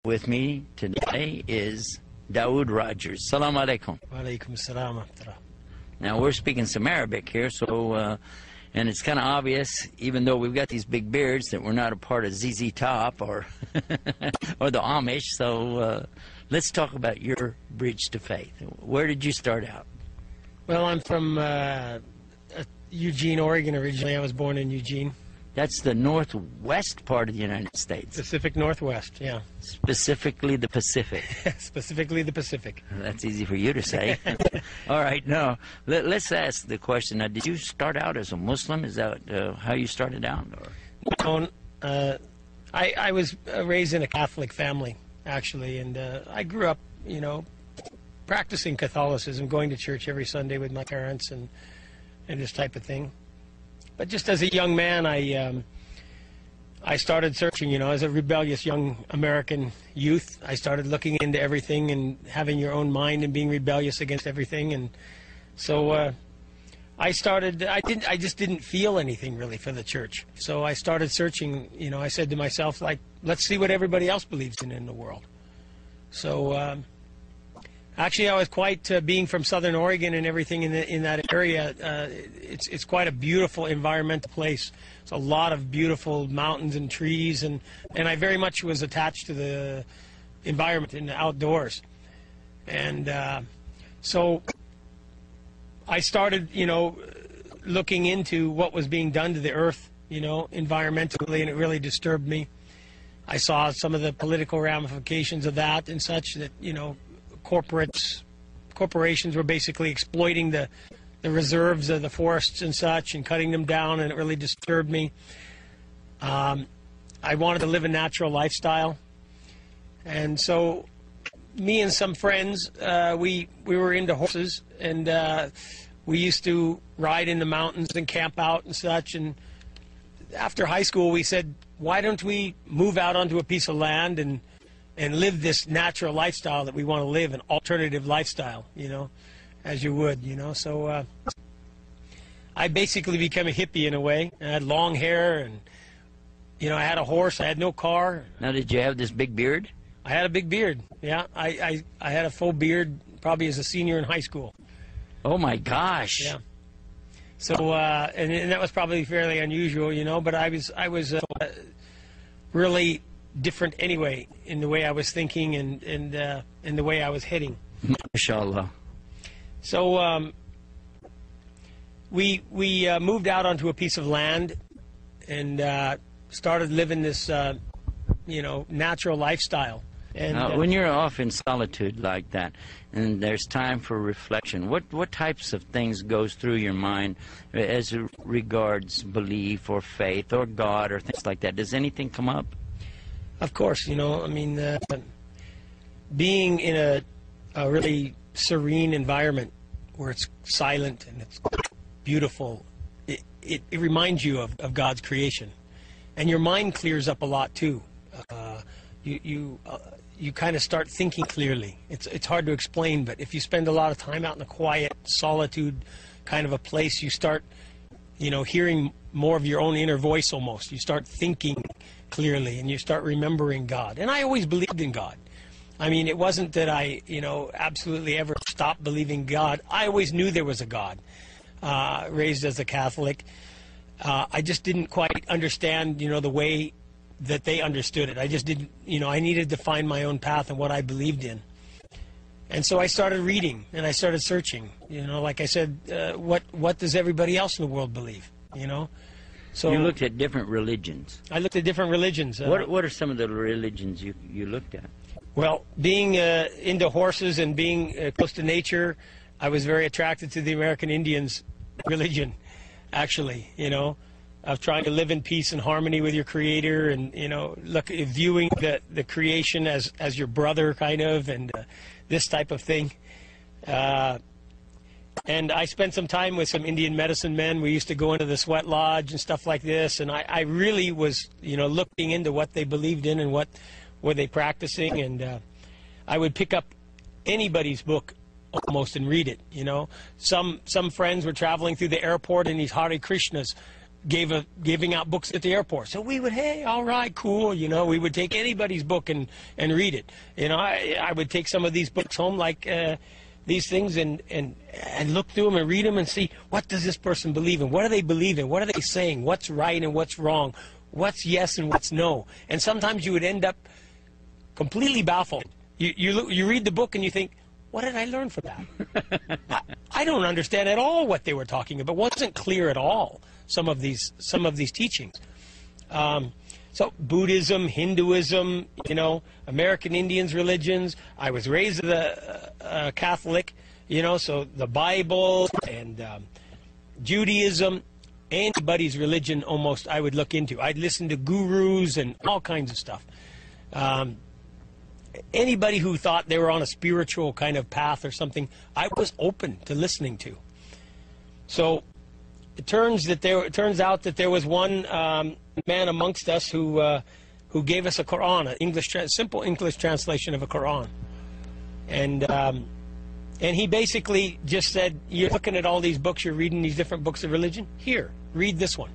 With me today is Dawood Rogers. Salam alaikum. Wa alaikum salam. Now we're speaking some Arabic here, so and it's kind of obvious, even though we've got these big beards, that we're not a part of ZZ Top or or the Amish. So let's talk about your bridge to faith. Where did you start out? Well, I'm from Eugene, Oregon originally. I was born in Eugene. That's the northwest part of the United States. Pacific Northwest, yeah. Specifically the Pacific. Specifically the Pacific. That's easy for you to say. All right, now, let's ask the question. Now, did you start out as a Muslim? Is that how you started out? Or? No, I was raised in a Catholic family, actually, and I grew up, you know, practicing Catholicism, going to church every Sunday with my parents and this type of thing. But just as a young man, I started searching, you know, as a rebellious young American youth. I started looking into everything and having your own mind and being rebellious against everything. And so I just didn't feel anything really for the church. So I started searching, you know, I said to myself, like, let's see what everybody else believes in the world. So actually, I was quite, being from Southern Oregon and everything in that area, it's quite a beautiful environmental place. It's a lot of beautiful mountains and trees, and I very much was attached to the environment in the outdoors. And so I started, you know, looking into what was being done to the earth, you know, environmentally, and it really disturbed me. I saw some of the political ramifications of that and such that, you know, corporations were basically exploiting the reserves of the forests and such and cutting them down, and it really disturbed me. I wanted to live a natural lifestyle, and so me and some friends, we were into horses, and we used to ride in the mountains and camp out and such. And after high school, we said, why don't we move out onto a piece of land and live this natural lifestyle that we want to live, an alternative lifestyle, you know, as you would, you know. So I basically became a hippie in a way. I had long hair, and, you know, I had a horse. I had no car. Now, did you have this big beard? I had a big beard, yeah. I had a full beard probably as a senior in high school. Oh, my gosh. Yeah. So, and that was probably fairly unusual, you know, but I was really different anyway in the way I was thinking and in the way I was heading. MashaAllah. So we moved out onto a piece of land and started living this you know, natural lifestyle. And when you're off in solitude like that, and there's time for reflection, what types of things goes through your mind as regards belief or faith or God or things like that? Does anything come up? Of course, you know, I mean, being in a really serene environment where it's silent and it's beautiful, it reminds you of God's creation. And your mind clears up a lot, too. You kind of start thinking clearly. It's hard to explain, but if you spend a lot of time out in a quiet, solitude kind of a place, you start, you know, hearing more of your own inner voice almost. You start thinking clearly, and you start remembering God. And I always believed in God. I mean, it wasn't that I, you know, absolutely ever stopped believing God. I always knew there was a God, raised as a Catholic. I just didn't quite understand, you know, the way that they understood it. I just didn't, you know, I needed to find my own path and what I believed in. And so I started reading, and I started searching. You know, like I said, what does everybody else in the world believe, you know? So you looked at different religions. I looked at different religions. What are some of the religions you looked at? Well, being into horses and being close to nature, I was very attracted to the American Indians' religion, actually, you know, of trying to live in peace and harmony with your Creator, and, you know, viewing the creation as your brother, kind of, and this type of thing. And I spent some time with some Indian medicine men. We used to go into the sweat lodge and stuff like this, and I really was, you know, looking into what they believed in and what were they practicing, and I would pick up anybody's book almost and read it, you know. Some friends were traveling through the airport in these Hare Krishnas giving out books at the airport. So we would, hey, all right, cool, you know, we would take anybody's book and read it. You know, I would take some of these books home, like these things, and look through them and read them and see, what does this person believe in? What do they believe in? What are they saying? What's right and what's wrong? What's yes and what's no? And sometimes you would end up completely baffled. You read the book and you think, what did I learn from that? I don't understand at all what they were talking about. It wasn't clear at all, some of these teachings. So Buddhism, Hinduism, you know, American Indians religions. I was raised a Catholic, you know, so the Bible and Judaism, anybody's religion almost I would look into. I'd listen to gurus and all kinds of stuff. Anybody who thought they were on a spiritual kind of path or something, I was open to listening to. So it turns out that there was one man amongst us who gave us a Quran, an simple English translation of a Quran, and he basically just said, "You're looking at all these books, you're reading these different books of religion. Here, read this one,"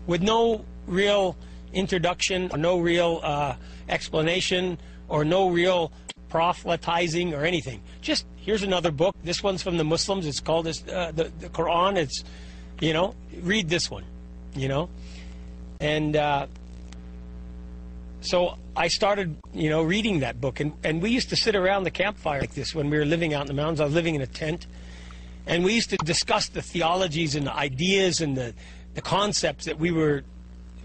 with no real introduction, or no real explanation, or no real proselytizing or anything. Just, here's another book. This one's from the Muslims. It's called the Quran. It's, you know, read this one, you know. And so I started, you know, reading that book. And we used to sit around the campfire like this when we were living out in the mountains. I was living in a tent. And we used to discuss the theologies and the ideas and the concepts that we were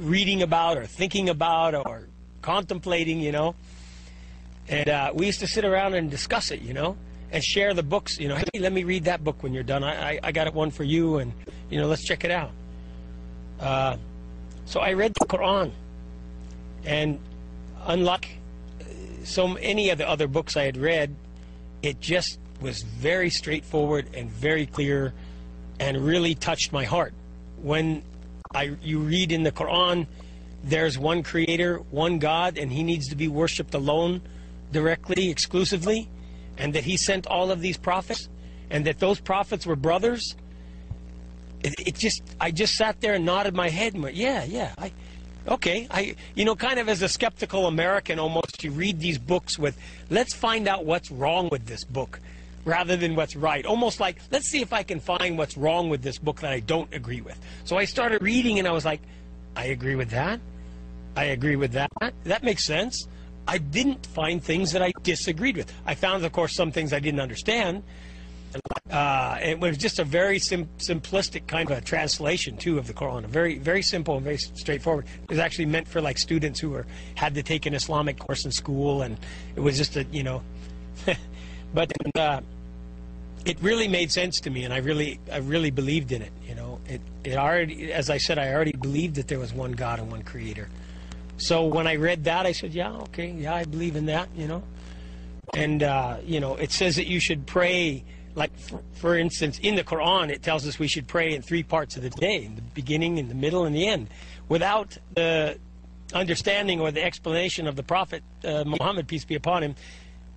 reading about or thinking about or contemplating, you know. And we used to sit around and discuss it, you know, and share the books, you know. Hey, let me read that book when you're done. I got one for you, and, you know, let's check it out. So I read the Quran. And unlike so many of the other books I had read, it just was very straightforward and very clear and really touched my heart. When you read in the Quran, there's one creator, one God, and he needs to be worshipped alone, directly, exclusively, and that he sent all of these prophets, and that those prophets were brothers. I just sat there and nodded my head and went, yeah, okay. You know, kind of as a skeptical American almost, you read these books with, let's find out what's wrong with this book, rather than what's right. Almost like, let's see if I can find what's wrong with this book that I don't agree with. So I started reading and I was like, I agree with that. I agree with that. That makes sense. I didn't find things that I disagreed with. I found, of course, some things I didn't understand. It was just a very simplistic kind of a translation, too, of the Quran. Very, very simple and very straightforward. It was actually meant for, like, students who had to take an Islamic course in school, and it was just a, you know... But it really made sense to me, and I really believed in it, you know. It already, as I said, I already believed that there was one God and one Creator. So when I read that, I said, yeah, okay, yeah, I believe in that, you know. And, you know, it says that you should pray, like, for instance, in the Quran, it tells us we should pray in 3 parts of the day, in the beginning, in the middle, and the end. Without the understanding or the explanation of the Prophet Muhammad, peace be upon him,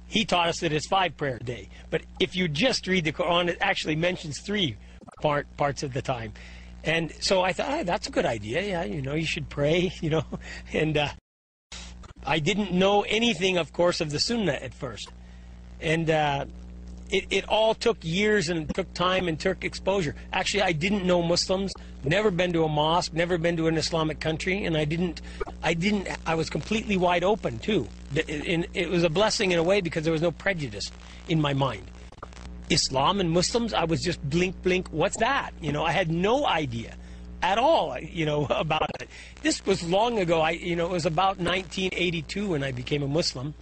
he taught us that it's 5 prayer a day. But if you just read the Quran, it actually mentions 3 parts of the time. And so I thought, hey, that's a good idea. Yeah, you know, you should pray, you know. And I didn't know anything, of course, of the Sunnah at first. And it all took years and took time and took exposure. Actually, I didn't know Muslims, never been to a mosque, never been to an Islamic country, and I was completely wide open, too. It was a blessing in a way because there was no prejudice in my mind. Islam and Muslims, I was just blink, what's that? You know, I had no idea at all, you know, about it. This was long ago. You know, it was about 1982 when I became a Muslim.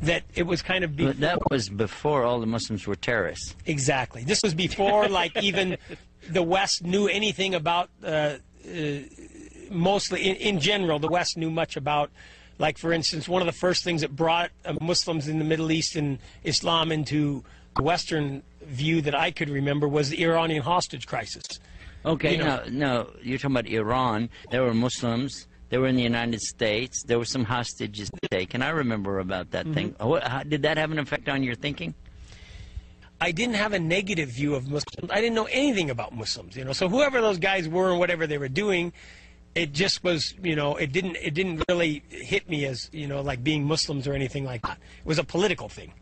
That it was kind of... But that was before all the Muslims were terrorists. Exactly. This was before, like, even the West knew anything about... mostly, in general, the West knew much about... Like, for instance, one of the first things that brought Muslims in the Middle East and Islam into the Western view that I could remember was the Iranian hostage crisis. Okay, you know, no, you're talking about Iran. There were Muslims. They were in the United States. There were some hostages taken. I remember about that thing. Did that have an effect on your thinking? I didn't have a negative view of Muslims. I didn't know anything about Muslims, you know. So whoever those guys were and whatever they were doing, it just was, it didn't really hit me as, like being Muslims or anything like that. It was a political thing.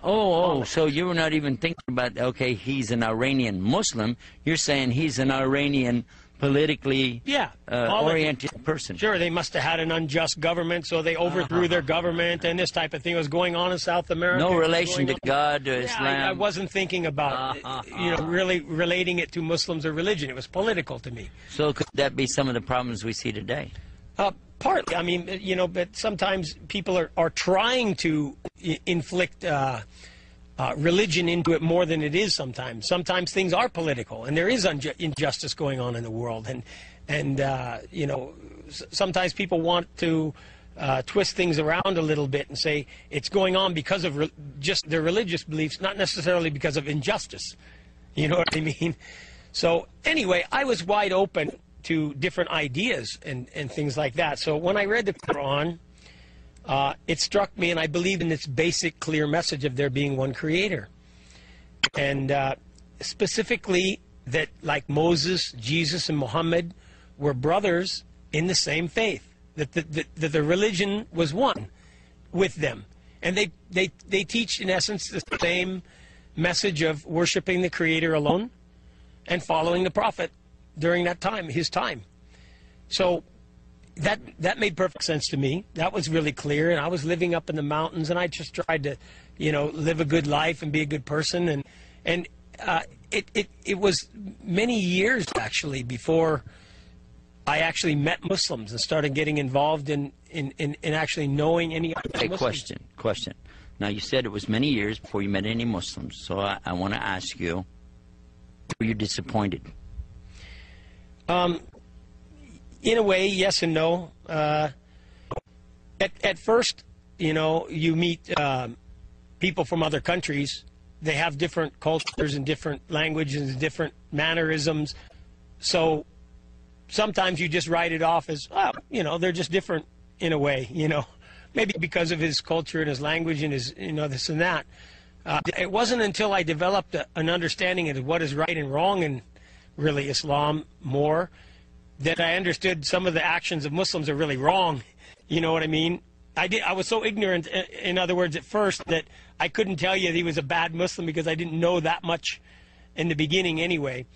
So you were not even thinking about, okay, he's an Iranian Muslim. You're saying he's an Iranian politically oriented person. Sure, they must have had an unjust government, so they overthrew their government, and this type of thing was going on in South America. No relation to God or Islam. I wasn't thinking about, really relating it to Muslims or religion. It was political to me. So could that be some of the problems we see today? Partly. I mean, but sometimes people are trying to inflict religion into it more than it is sometimes. Sometimes things are political, and there is injustice going on in the world. And sometimes people want to twist things around a little bit and say it's going on because of just their religious beliefs, not necessarily because of injustice. You know what I mean? So anyway, I was wide open to different ideas and things like that. So when I read the Quran, it struck me, and I believed in its basic, clear message of there being one creator. And specifically that, like Moses, Jesus, and Muhammad were brothers in the same faith, that the religion was one with them. And they teach, in essence, the same message of worshiping the Creator alone and following the Prophet during that time, his time. So that made perfect sense to me. That was really clear, and I was living up in the mountains, and I just tried to, live a good life and be a good person, and it was many years actually before I actually met Muslims and started getting involved in actually knowing any other Muslims. Question. Now you said it was many years before you met any Muslims, so I want to ask you, were you disappointed? In a way, yes and no. At first, you meet people from other countries. They have different cultures and different languages and different mannerisms. So sometimes you just write it off as, they're just different in a way, Maybe because of his culture and his language and his, this and that. It wasn't until I developed an understanding of what is right and wrong in really Islam more that I understood some of the actions of Muslims are really wrong. You know what I mean? I was so ignorant, in other words, at first, that I couldn't tell you that he was a bad Muslim because I didn't know that much in the beginning anyway,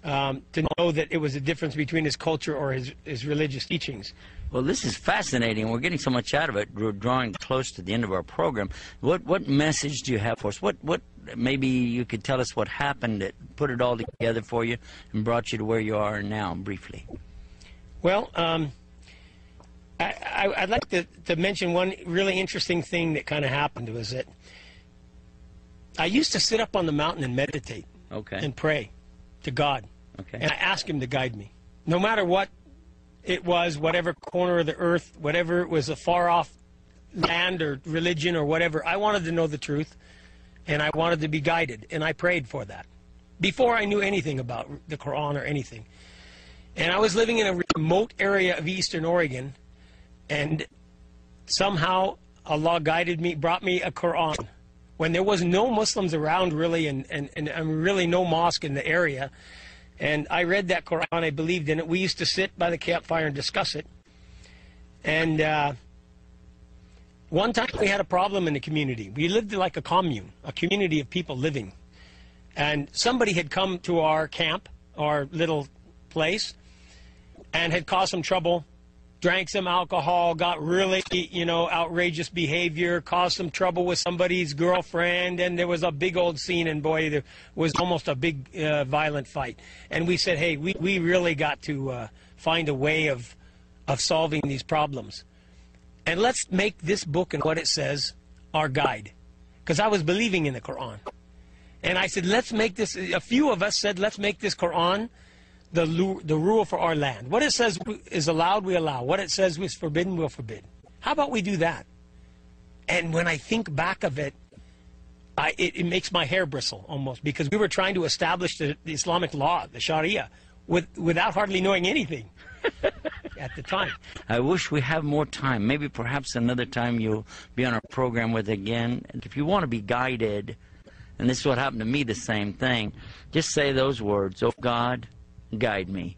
to know that it was a difference between his culture or his religious teachings. Well, this is fascinating. We're getting so much out of it. We're drawing close to the end of our program. What message do you have for us? What maybe you could tell us what happened that put it all together for you and brought you to where you are now, briefly. Well, I'd like to mention one really interesting thing that kind of happened was that I used to sit up on the mountain and meditate and pray to God. And I asked him to guide me. No matter what it was, whatever corner of the earth, whatever it was, a far-off land or religion or whatever, I wanted to know the truth, and I wanted to be guided, and I prayed for that before I knew anything about the Quran or anything. And I was living in a remote area of eastern Oregon, and somehow Allah guided me, brought me a Quran when there was no Muslims around really, and really no mosque in the area. And I read that Quran, I believed in it. We used to sit by the campfire and discuss it. And one time we had a problem in the community. We lived like a commune, a community of people living. And somebody had come to our camp, our little place, and had caused some trouble, drank some alcohol, got really, outrageous behavior, caused some trouble with somebody's girlfriend, and there was a big old scene, and boy, there was almost a big violent fight. And we said, hey, we really got to find a way of solving these problems. And let's make this book and what it says our guide. Because I was believing in the Quran. And I said, let's make this, a few of us said, let's make this Quran the rule for our land. What it says is allowed, we allow. What it says is forbidden, we'll forbid. How about we do that? And when I think back of it, it makes my hair bristle almost, because we were trying to establish the Islamic law, the Sharia, without hardly knowing anything at the time. I wish we have more time. Maybe perhaps another time you'll be on our program with again. If you want to be guided, and this is what happened to me, the same thing, just say those words, oh God, guide me.